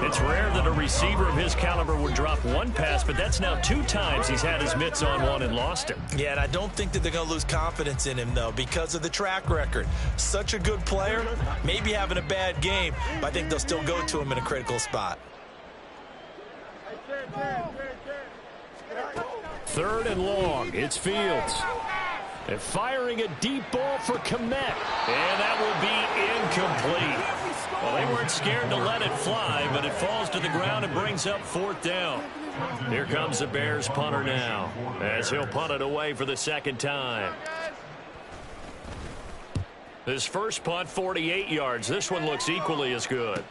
It's rare that a receiver of his caliber would drop one pass, but that's now 2 times he's had his mitts on one and lost him. Yeah, and I don't think that they're going to lose confidence in him, though, because of the track record. Such a good player, maybe having a bad game, but I think they'll still go to him in a critical spot. 3rd and long. It's Fields. And firing a deep ball for Kmet. And that will be incomplete. Well, they weren't scared to let it fly, but it falls to the ground and brings up 4th down. Here comes the Bears punter now, as he'll punt it away for the 2nd time. His first punt, 48 yards. This one looks equally as good.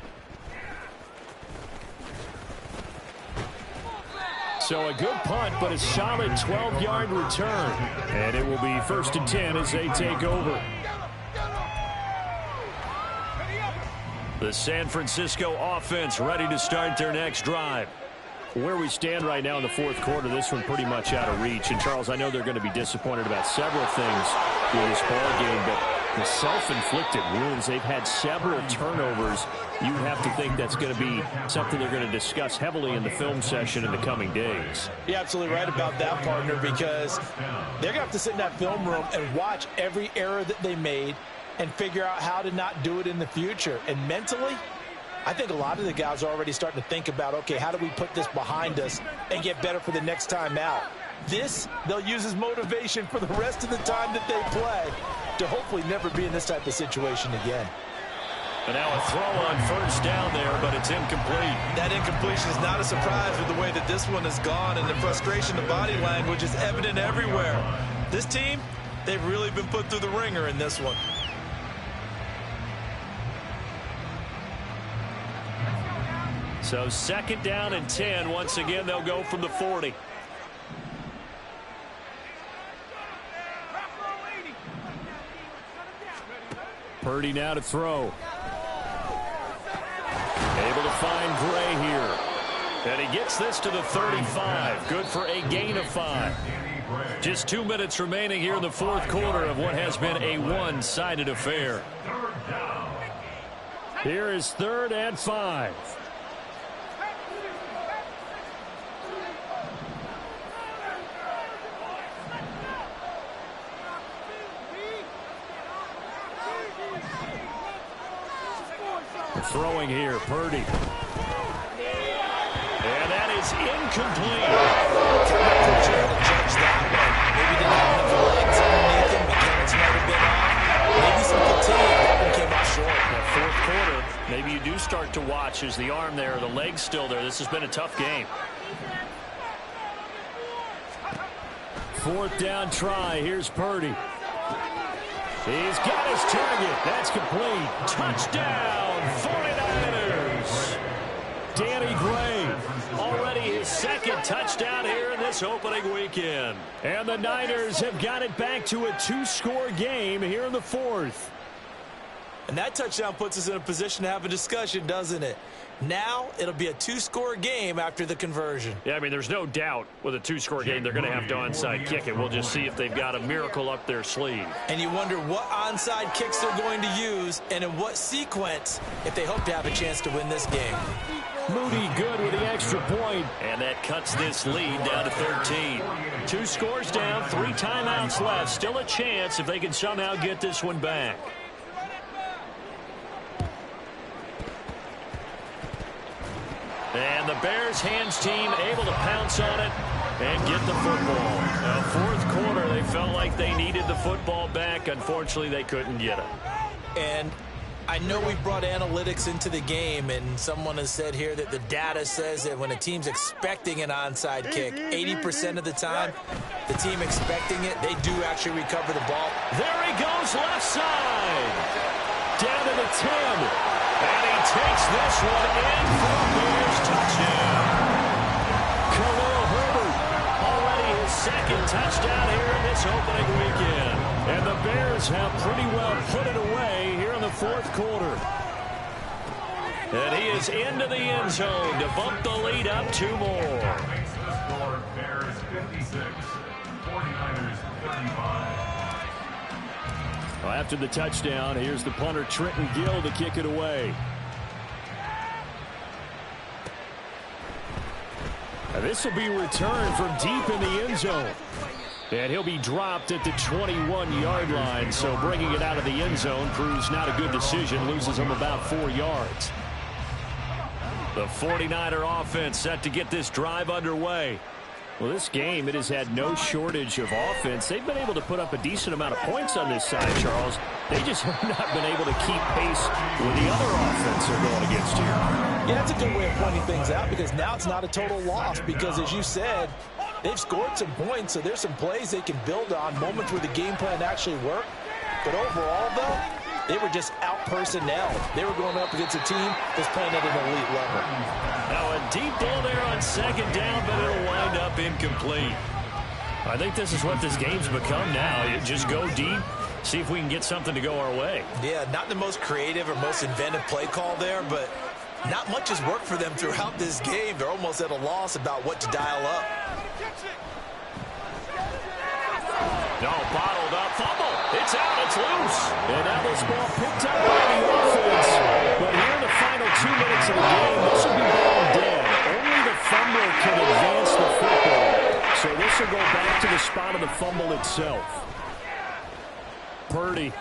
So a good punt, but a solid 12-yard return. And it will be 1st and 10 as they take over. The San Francisco offense ready to start their next drive. Where we stand right now in the 4th quarter, this one pretty much out of reach. And, Charles, I know they're going to be disappointed about several things. with this ball game, but the self-inflicted wounds, they've had several turnovers. You have to think that's going to be something they're going to discuss heavily in the film session in the coming days. You're absolutely right about that, partner, because they're going to have to sit in that film room and watch every error that they made and figure out how to not do it in the future. And mentally, I think a lot of the guys are already starting to think about, okay, how do we put this behind us and get better for the next time out? This, they'll use as motivation for the rest of the time that they play to hopefully never be in this type of situation again. And now a throw on first down there, but it's incomplete. That incompletion is not a surprise with the way that this one has gone, and the frustration, the body language is evident everywhere. This team, they've really been put through the ringer in this one. So 2nd down and 10. Once again, they'll go from the 40. Purdy now to throw. Able to find Gray here. And he gets this to the 35. Good for a gain of 5. Just 2 minutes remaining here in the 4th quarter of what has been a one-sided affair. Here is 3rd and 5. Throwing here, Purdy. And that is incomplete. Judge that one. Maybe didn't have enough legs underneath him. Mechanics might have been off. Maybe some fatigue. That one came out short. Now, 4th quarter, maybe you do start to watch. Is the arm there, the leg's still there? This has been a tough game. 4th down try. Here's Purdy. He's got his target. That's complete. Touchdown, 49ers. Danny Gray. Already his 2nd touchdown here in this opening weekend. And the Niners have got it back to a 2-score game here in the 4th. And that touchdown puts us in a position to have a discussion, doesn't it? Now it'll be a 2-score game after the conversion. Yeah, I mean, there's no doubt with a 2-score game they're going to have to onside kick it. We'll just see if they've got a miracle up their sleeve. And you wonder what onside kicks they're going to use and in what sequence if they hope to have a chance to win this game. Moody good with the extra point. And that cuts this lead down to 13. 2 scores down, 3 timeouts left. Still a chance if they can somehow get this one back. And the Bears hands team able to pounce on it and get the football. Now, 4th quarter, they felt like they needed the football back. Unfortunately, they couldn't get it. And I know we brought analytics into the game, and someone has said here that the data says that when a team's expecting an onside kick, 80% of the time, the team expecting it, they do actually recover the ball. There he goes, left side. Down to the 10. And he takes this one in for a Bears touchdown. Khalil Herbert, already his 2nd touchdown here in this opening weekend. And the Bears have pretty well put it away here in the 4th quarter. And he is into the end zone to bump the lead up 2 more. Bears 56, 49ers 35. Well, after the touchdown, here's the punter Trenton Gill to kick it away. Now, this will be returned from deep in the end zone. And he'll be dropped at the 21-yard line. So bringing it out of the end zone proves not a good decision. Loses him about 4 yards. The 49er offense set to get this drive underway. Well, this game, it has had no shortage of offense. They've been able to put up a decent amount of points on this side, Charles. They just have not been able to keep pace with the other offense they're going against here. Yeah, that's a good way of pointing things out because now it's not a total loss because, as you said, they've scored some points, so there's some plays they can build on, moments where the game plan actually worked. But overall, though, they were just out-personnel. They were going up against a team that's playing at an elite level. Now a deep ball there on 2nd down, but it'll wind up incomplete. I think this is what this game's become now. You just go deep, see if we can get something to go our way. Yeah, not the most creative or most inventive play call there, but not much has worked for them throughout this game. They're almost at a loss about what to dial up. No, bottled up, fumble. It's out. It's loose. And now this ball picked up by the offense. But here in the final 2 minutes of the game, this will be ball dead. Only the fumbler can advance the football. So this will go back to the spot of the fumble itself. Purdy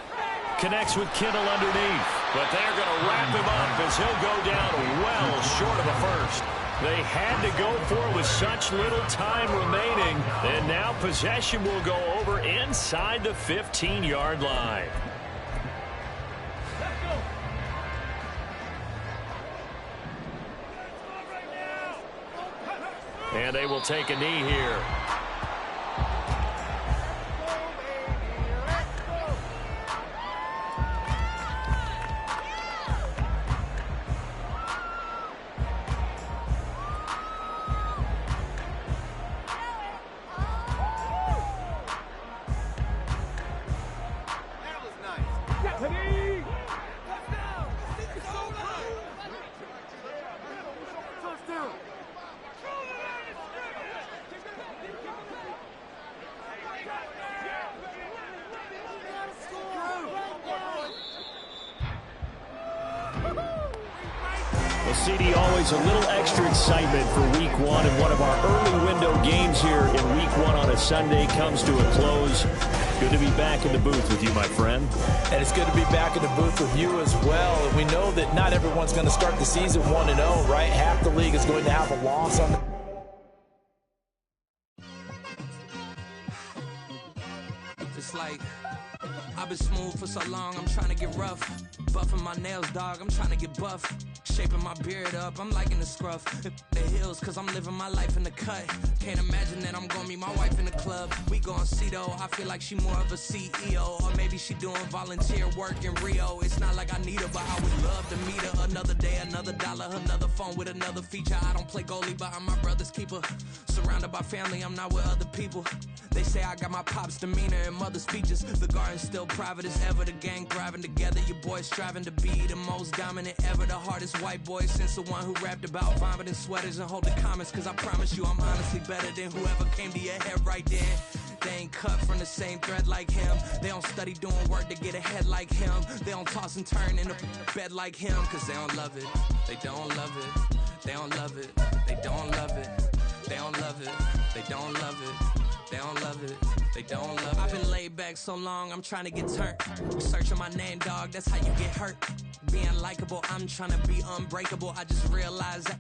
connects with Kittle underneath. But they're going to wrap him up as he'll go down well short of a first. They had to go for it with such little time remaining. And now possession will go over inside the 15-yard line. And they will take a knee here. CD, always a little extra excitement for week one, and one of our early window games here in week one on a Sunday comes to a close. Good to be back in the booth with you, my friend. And it's good to be back in the booth with you as well. And we know that not everyone's going to start the season 1-0, right? Half the league is going to have a loss on the... It's like, I've been smooth for so long, I'm trying to get rough. Buffing my nails, dog, I'm trying to get buff. Shaping my beard up, I'm liking the scruff. The hills, cause I'm living my life in the cut. Can't imagine that I'm gonna meet my wife in the club. We gon' see though, I feel like she more of a CEO. Or maybe she doing volunteer work in Rio. It's not like I need her, but I would love to meet her. Another day, another dollar, another phone with another feature. I don't play goalie, but I'm my brother's keeper. Surrounded by family, I'm not with other people. They say I got my pop's demeanor and mother's features. The garden's still private as ever, the gang thriving together. Your boys striving to be the most dominant ever. The hardest white boy since the one who rapped about vomiting sweaters and holding comments. Cause I promise you I'm honestly better than whoever came to your head right then. They ain't cut from the same thread like him. They don't study doing work to get ahead like him. They don't toss and turn in a bed like him. Cause they don't love it, they don't love it. They don't love it, they don't love it. They don't love it, they don't love it. They don't love it, they don't love it. I've been laid back so long, I'm trying to get turned. Searching my name, dog, that's how you get hurt. Being likable, I'm trying to be unbreakable. I just realized that